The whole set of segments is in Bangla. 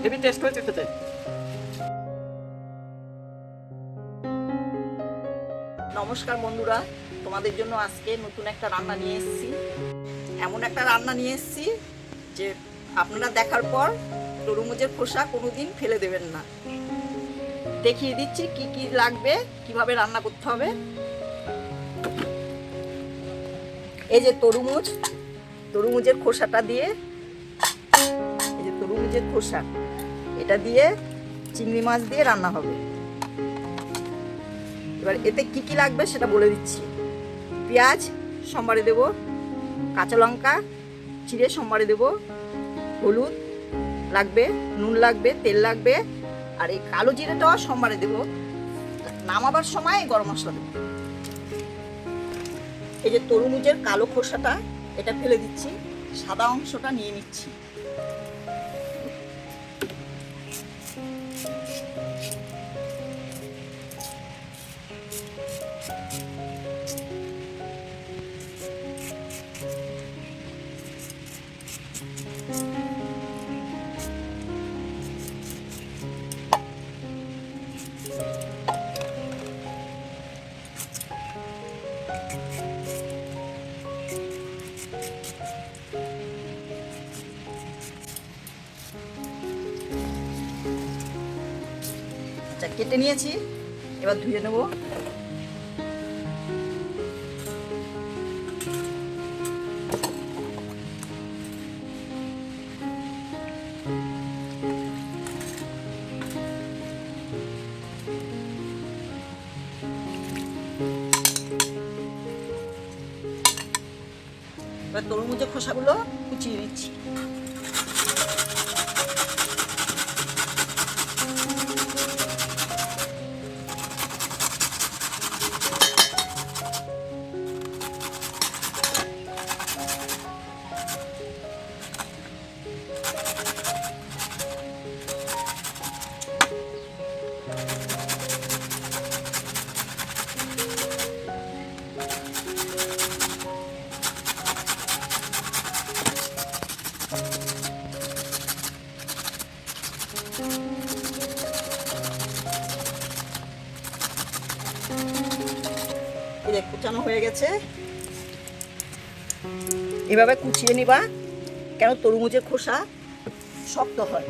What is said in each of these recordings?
হেভি টেস্ট হয়েছে খেতে। নমস্কার বন্ধুরা, তোমাদের জন্য আজকে নতুন একটা রান্না নিয়ে এসেছি। এমন একটা রান্না নিয়ে এসেছি যে আপনারা দেখার পর তরমুজের খোসা কোনোদিন ফেলে দেবেন না। দেখিয়ে দিচ্ছি কি কি লাগবে, কিভাবে রান্না করতে হবে। এই যে তরমুজের খোসাটা দিয়ে, এই যে তরমুজের খোসা, এটা দিয়ে চিংড়ি মাছ দিয়ে রান্না হবে। এবার এতে কি কি লাগবে সেটা বলে দিচ্ছি। পেঁয়াজ সম্বারে দেব, কাঁচা লঙ্কা চিড়ে সম্বারে দেব, হলুদ লাগবে, নুন লাগবে, তেল লাগবে, আর এই কালো জিরেটাও সম্বারে দেব। নামাবার সময় গরম মশলা দেব। এই যে তরমুজের কালো খোসাটা, এটা ফেলে দিচ্ছি, সাদা অংশটা নিয়ে নিচ্ছি। আচ্ছা, কেটে নিয়েছি, এবার ধুয়ে নেব। এবার তরমুজের খোসাগুলো কুচিয়ে নিচ্ছি। কুচানো হয়ে গেছে, এভাবে কুচিয়ে নিবা, কেন তরমুজের খোসা শক্ত হয়।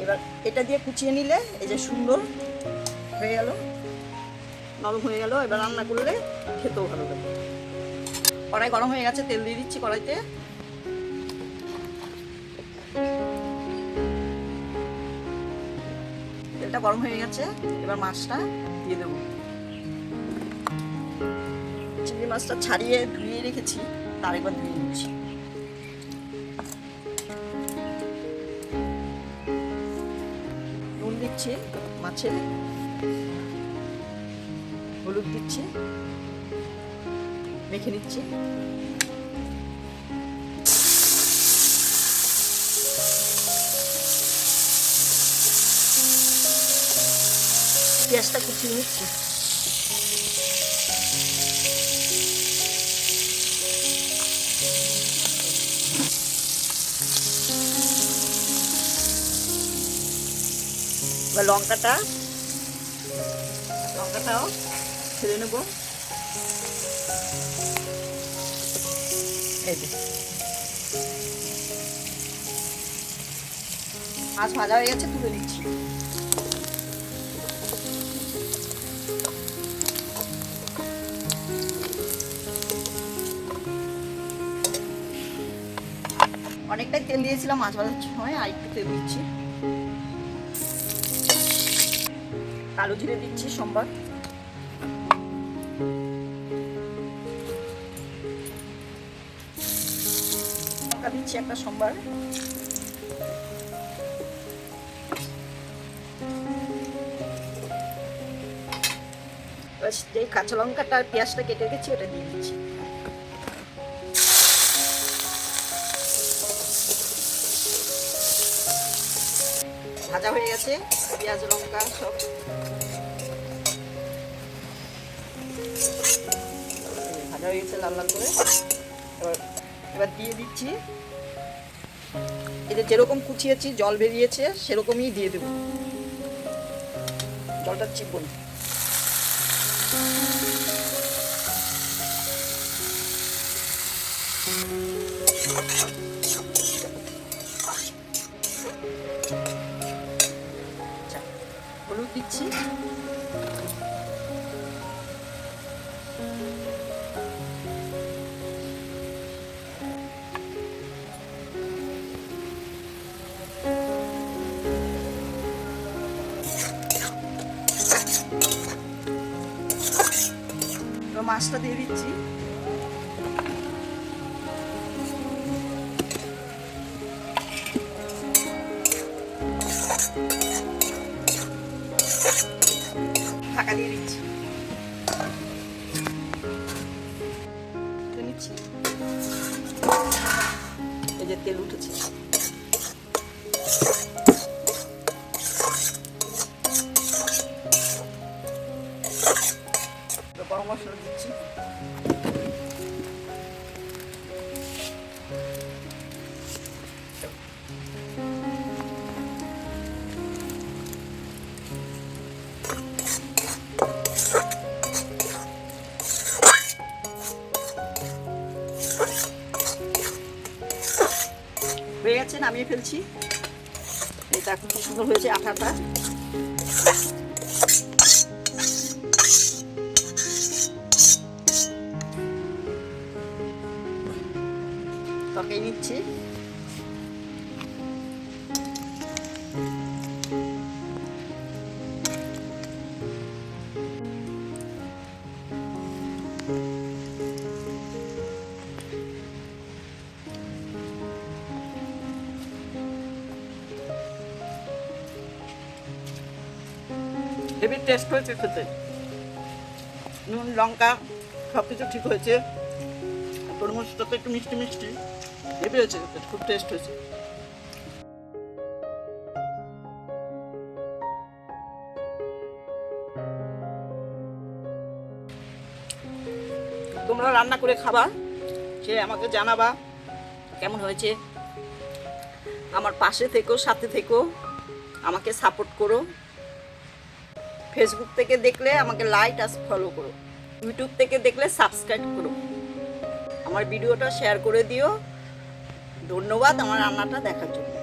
এবার এটা দিয়ে কুচিয়ে নিলে এই যে সুন্দর হয়ে গেল, নরম হয়ে গেল। এবার রান্না করলে খেতেও ভালো লাগে। কড়াই গরম হয়ে গেছে, তেল দিয়ে দিচ্ছি কড়াইতে। তেলটা গরম হয়ে গেছে, এবার মাছটা দিয়ে দেবো। চিংড়ি মাছটা ছাড়িয়ে ধুয়ে রেখেছি, তার একবার ধুয়ে নিচ্ছি। নুন দিচ্ছি মাছে, হলুদ দিচ্ছি, মেখে নিচ্ছি। পেঁয়াজটা কুচিয়ে নিচ্ছি। এবার লঙ্কাটাও ছেড়ে নেব। এই যে মাছ ভাজা হয়ে গেছে, তুলে নিচ্ছি। অনেকটাই তেল দিয়েছিলাম মাছ ভাজার সময়, আর একটু তেল দিচ্ছি। কালো জিরে দিচ্ছি সম্বার, লঙ্কা দিচ্ছি একটা সম্বার, যে কাঁচা লঙ্কাটা আর পেঁয়াজটা কেটে রেখেছি ওটা দিয়ে দিচ্ছি। ভাজা হয়ে গেছে পেঁয়াজ লঙ্কা সব। ভাজা হয়ে গেছে লাল লাল করে। এবার দিয়ে দিচ্ছি এটা যেরকম কুচিয়েছি জল বেরিয়েছে সেরকমই দিয়ে দেবো, জলটা চিপব না। হলুদ দিচ্ছি, মাছটা দিয়ে দিচ্ছি। ঢাকা দিয়ে দিচ্ছি, নিচ্ছি। এই যে তেল উঠেছে, গরম মশলা দিচ্ছি, হয়ে গেছে, নামিয়ে ফেলছি। এটা খুব সুন্দর হয়েছে আঠাটা। তরকারি নিচ্ছি, হেভি টেস্ট হয়েছে খেতে, নুন লঙ্কা সব কিছু ঠিক হয়েছে, তরমুজটা তো একটু মিষ্টি মিষ্টি, হেভি হয়েছে, খুব টেস্ট হয়েছে। তোমরা রান্না করে খাবা, সে আমাকে জানাবা কেমন হয়েছে। আমার পাশে থেকো, সাথে থেকো, আমাকে সাপোর্ট করো। ফেসবুক থেকে দেখলে আমাকে লাইক আর ফলো করো, ইউটিউব থেকে দেখলে সাবস্ক্রাইব করো, আমার ভিডিওটা শেয়ার করে দিও। ধন্যবাদ আমার রান্নাটা দেখার জন্য।